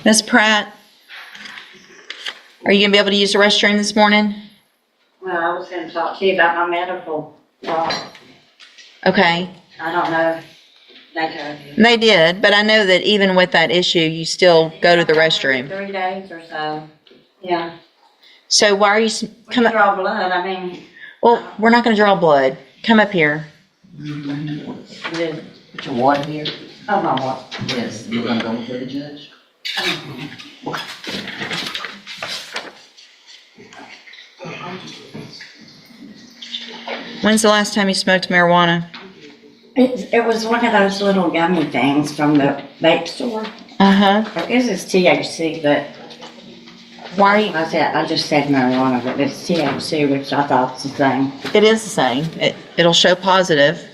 Ms. Pratt, are you going to be able to use the restroom this morning? Well, I was gonna talk to you about my medical law. Okay. I don't know. They told you. They did, but I know that even with that issue, you still go to the restroom. 3 days or so. Yeah. So why are you, When you draw blood, I mean. well, we're not going to draw blood. Come up here. Put your water here. Oh, my what? Yes, you're gonna go before the judge. When's the last time you smoked marijuana? It was one of those little gummy things from the vape store. Uh-huh. This is THC, but Why are you, I just said marijuana, but it's THC, which I thought was the same. it is the same. It'll show positive.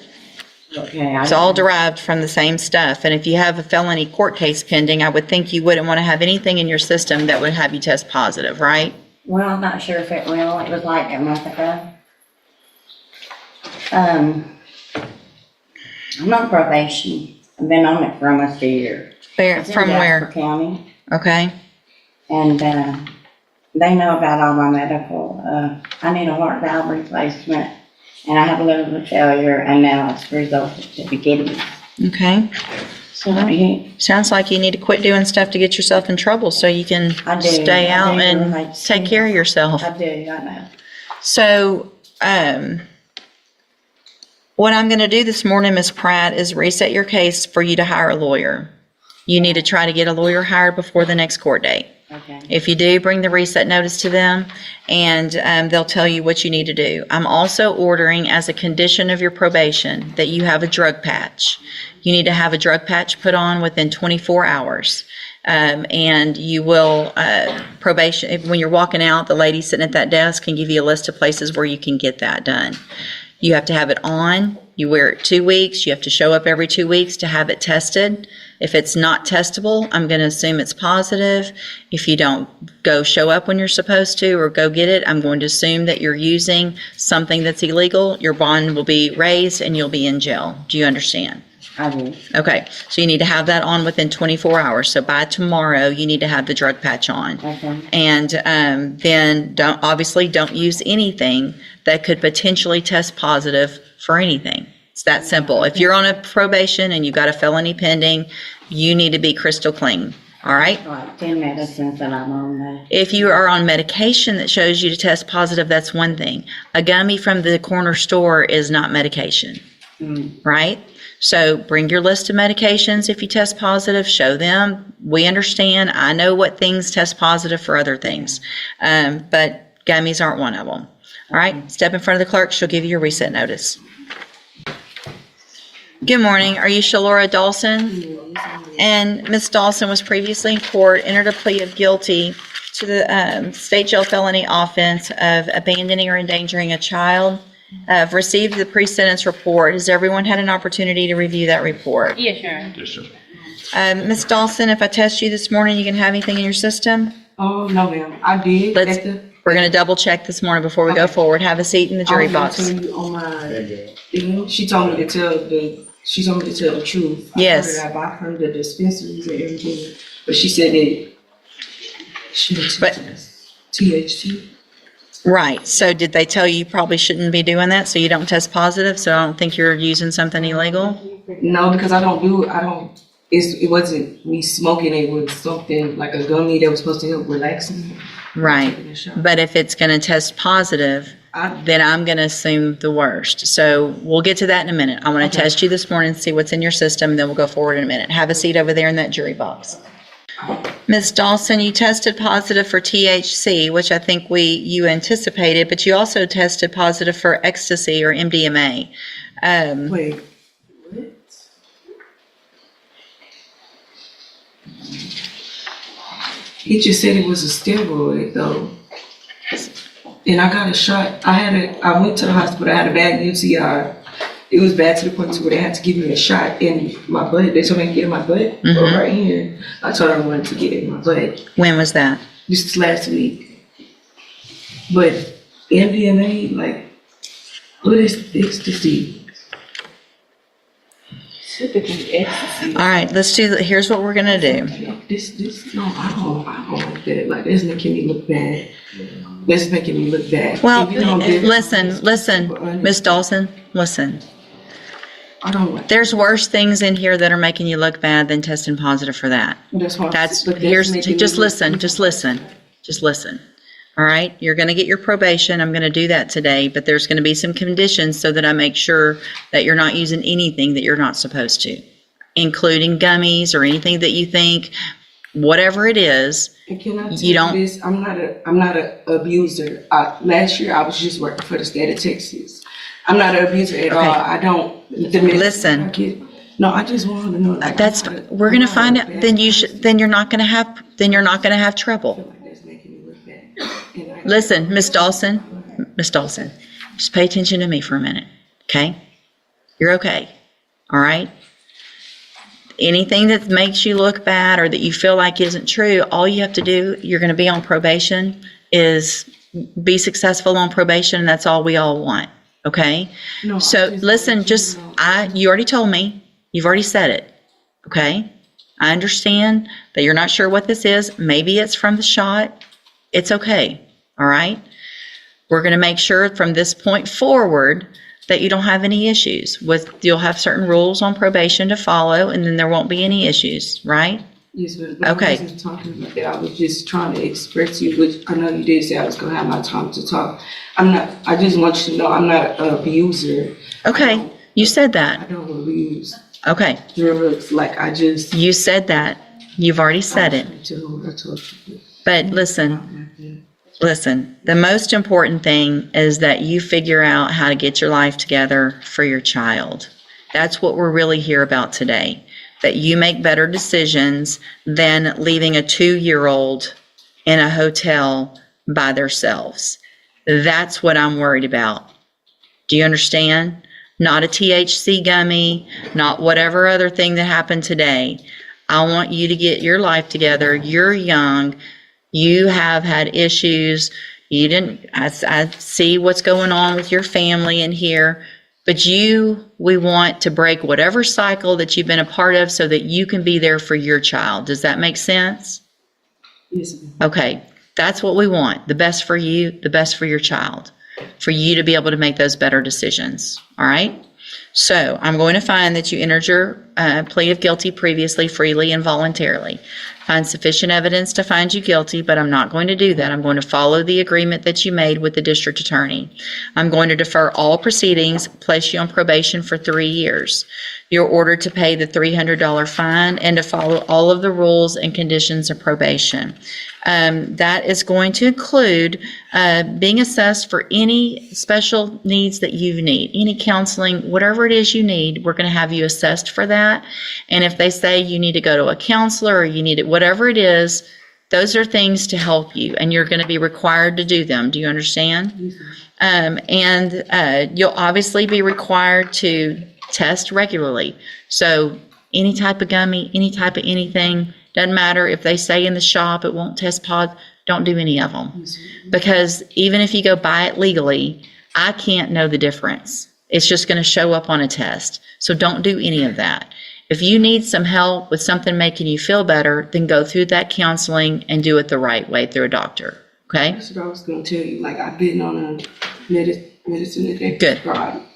Okay. It's all derived from the same stuff. And if you have a felony court case pending, I would think you wouldn't want to have anything in your system that would have you test positive, right? Well, I'm not sure if it will. It was like a month ago. I'm on probation. I've been on it for almost a year. It's in From Jasper where? County, Okay. and they know about all my medical. I need a heart valve replacement, and I have a liver failure, and now it's resulted to be kidneys. Okay. So you, Sounds like you need to quit doing stuff to get yourself in trouble so you can I do. stay I out do. and I take do. care of yourself. I do. I know. So, what I'm going to do this morning, Ms. Pratt, is reset your case for you to hire a lawyer. You need to try to get a lawyer hired before the next court date. Okay. If you do, bring the reset notice to them, and they'll tell you what you need to do. I'm also ordering, as a condition of your probation, that you have a drug patch. You need to have a drug patch put on within 24 hours. And you will, probation, when you're walking out, the lady sitting at that desk can give you a list of places where you can get that done. You have to have it on. You wear it 2 weeks. You have to show up every 2 weeks to have it tested. If it's not testable, I'm going to assume it's positive. If you don't go show up when you're supposed to or go get it, I'm going to assume that you're using something that's illegal. Your bond will be raised and you'll be in jail. Do you understand? I do. Okay, so you need to have that on within 24 hours. So by tomorrow, you need to have the drug patch on. Okay. And then don't use anything that could potentially test positive for anything. It's that simple. If you're on a probation and you've got a felony pending, you need to be crystal clean. All right? Like 10 medicines that I'm on now. If you are on medication that shows you to test positive, that's one thing. A gummy from the corner store is not medication, right? So bring your list of medications. If you test positive, show them. We understand. I know what things test positive for other things, but gummies aren't one of them. All right, step in front of the clerk. She'll give you your reset notice. Good morning. Are you Shalora Dawson? And Ms. Dawson was previously in court, entered a plea of guilty to the state jail felony offense of abandoning or endangering a child. I've received the pre-sentence report. Has everyone had an opportunity to review that report? Yes, sir. Yes, sir. Ms. Dawson, if I test you this morning, you can have anything in your system? Oh, no, ma'am. I did. We're going to double check this morning before we go forward. Have a seat in the jury box. On my thing, she told me to tell the truth. Yes. I heard the dispensaries and everything, but she said that she was But- THC. Right. So did they tell you probably shouldn't be doing that so you don't test positive? So I don't think you're using something illegal? No, because it wasn't me smoking. It was something like a gummy that was supposed to help relaxing. Right. But if it's going to test positive, then I'm going to assume the worst. So we'll get to that in a minute. I want to test you this morning and see what's in your system, and then we'll go forward in a minute. Have a seat over there in that jury box. Ms. Dawson, you tested positive for THC, which I think you anticipated, but you also tested positive for ecstasy or MDMA. Wait, what? He just said it was a steroid though. And I got a shot. I went to the hospital. I had a bad UTI. It was bad to the point where they had to give me a shot in my butt. They told me to get in my butt, or right here. I told her I wanted to get it in my butt. When was that? Just last week. But MDMA, like, what is ecstasy? Typically ecstasy. All right, here's what we're gonna do. No, I don't like that. Like, that's making me look bad. That's making me look bad. Well, Even though I'm very- listen, Miss Dawson, listen. I don't like. There's worse things in here that are making you look bad than testing positive for that. That's why. Just making me listen. All right, you're going to get your probation. I'm going to do that today, but there's going to be some conditions so that I make sure that you're not using anything that you're not supposed to, including gummies or anything that you think, whatever it is. And can I tell You don't- this? I'm not a abuser. Last year I was just working for the state of Texas. I'm not an abuser at all. I don't. Listen. No, I just wanted to know. Like, We're going to find out. Then you're not going to have trouble. That's making me look bad. And I- Listen, Miss Dawson, just pay attention to me for a minute, okay? You're okay, all right? Anything that makes you look bad or that you feel like isn't true, all you have to do, you're going to be on probation, is be successful on probation, and that's all we all want, okay? No, So I just listen, want you to know. you already told me, you've already said it, okay? I understand that you're not sure what this is. Maybe it's from the shot. It's okay. All right. We're going to make sure from this point forward that you don't have any issues you'll have certain rules on probation to follow, and then there won't be any issues, right? Yes, but Okay. I wasn't talking about that. I was just trying to express to you, which I know you did say I was going to have my time to talk. I just want you to know I'm not an abuser. Okay. You said I that. don't abuse Okay. drugs. Like, I just. You said that. You've already said it. I told you. But listen, the most important thing is that you figure out how to get your life together for your child. That's what we're really here about today. That you make better decisions than leaving a 2-year-old in a hotel by themselves. That's what I'm worried about. Do you understand? Not a THC gummy, not whatever other thing that happened today. I want you to get your life together. You're young. You have had issues. I see what's going on with your family in here, but we want to break whatever cycle that you've been a part of so that you can be there for your child. Does that make sense? Yes, ma'am. Okay. That's what we want. The best for you, the best for your child, for you to be able to make those better decisions. All right. So I'm going to find that you entered your plea of guilty previously, freely and voluntarily. Find sufficient evidence to find you guilty, but I'm not going to do that. I'm going to follow the agreement that you made with the district attorney. I'm going to defer all proceedings, place you on probation for 3 years. You're ordered to pay the $300 fine and to follow all of the rules and conditions of probation. That is going to include being assessed for any special needs that you need, any counseling, whatever it is you need. We're going to have you assessed for that. And if they say you need to go to a counselor or you need it, whatever it is, those are things to help you, and you're going to be required to do them. Do you understand? And you'll obviously be required to test regularly. So any type of gummy, any type of anything, doesn't matter if they say in the shop it won't test positive, don't do any of them. Because even if you go buy it legally, I can't know the difference. It's just going to show up on a test. So don't do any of that. If you need some help with something making you feel better, then go through that counseling and do it the right way through a doctor. Okay? That's what I was going to tell you. Like, I've been on a medicine that Good.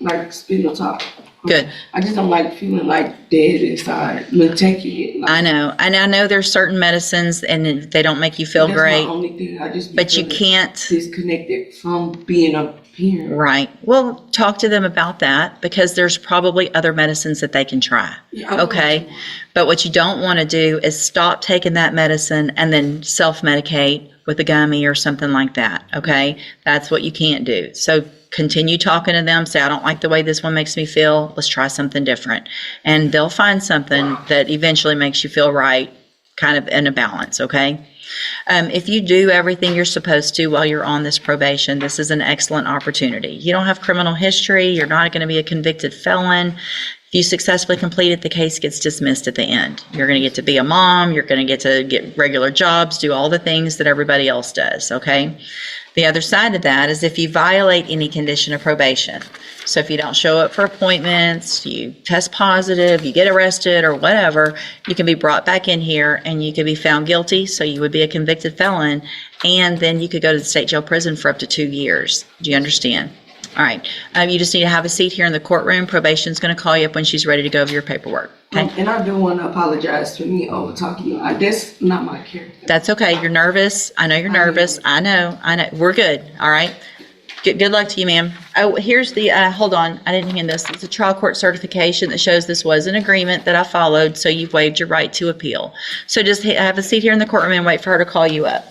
like spinal top. Good. I just don't like feeling like dead inside. Taking it. Like, I know. And I know there's certain medicines and they don't make you feel that's great. my only thing. I just be But you feeling can't. disconnected from being a parent. Right. Well, talk to them about that because there's probably other medicines that they can try. Yeah, I Okay. want to. But what you don't want to do is stop taking that medicine and then self-medicate with a gummy or something like that. Okay. That's what you can't do. So continue talking to them. Say, I don't like the way this one makes me feel. Let's try something different. And they'll find something that eventually makes you feel right, kind of in a balance. Okay. If you do everything you're supposed to while you're on this probation, this is an excellent opportunity. You don't have criminal history. You're not going to be a convicted felon. If you successfully complete it, the case gets dismissed at the end. You're going to get to be a mom. You're going to get regular jobs, do all the things that everybody else does, okay? The other side of that is if you violate any condition of probation. So if you don't show up for appointments, you test positive, you get arrested or whatever, you can be brought back in here and you could be found guilty. So you would be a convicted felon. And then you could go to the state jail prison for up to 2 years. Do you understand? All right. You just need to have a seat here in the courtroom. Probation's going to call you up when she's ready to go over your paperwork. Okay? And I do want to apologize for me over talking to you. That's not my character. That's okay. You're nervous. I know you're nervous. I know. We're good. All right. Good luck to you, ma'am. Oh, here's the, hold on. I didn't hand this. It's a trial court certification that shows this was an agreement that I followed, so you've waived your right to appeal. So just have a seat here in the courtroom and wait for her to call you up.